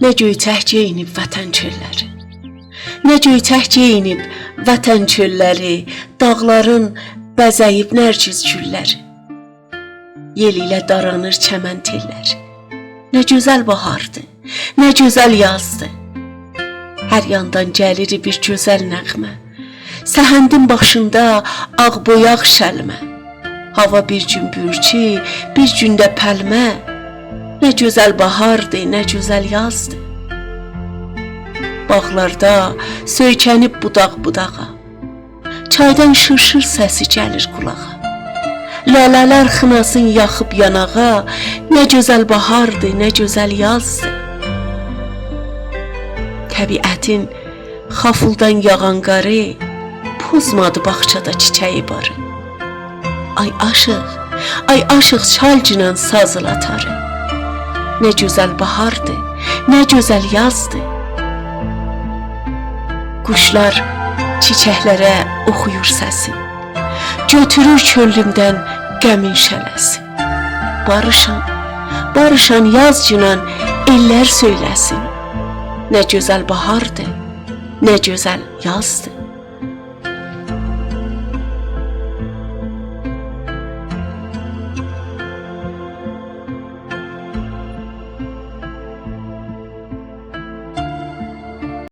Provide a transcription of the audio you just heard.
Nə göyçək geyinib vətən çölləri, nə göyçək geyinib vətən çölləri, dağların bəzəyib nərgiz gülləri, yel ilə daranır çəmən telləri. Nə gözəl bahardır, nə gözəl yazdır. Hər yandan gəlir bir gözəl nəğmə, səhəndin başında ağ boyaq şəlmə. Hava bir gün bürçü, bir gündə pəlmə. Nə gözəl bahardır, nə gözəl yazdır. Bağlarda söykənib budaq budağa, çaydan şırşır səsi gəlir qulağa. Lalələr xınasın yaxıb yanağa, nə gözəl bahardır, nə gözəl yazdır. Təbiətin xafuldan yağan qarı pozmadı bağçada çiçəyi barı. Ay aşıq çalcınan sazıl atarı. Nə gözəl bahardır, nə gözəl yazdır. Quşlar çiçəklərə oxuyur səsi, götürür könlümdən qəmin şələsi. Barışan yazcınan ellər söyləsin. Nə gözəl bahardır, nə gözəl yazdır.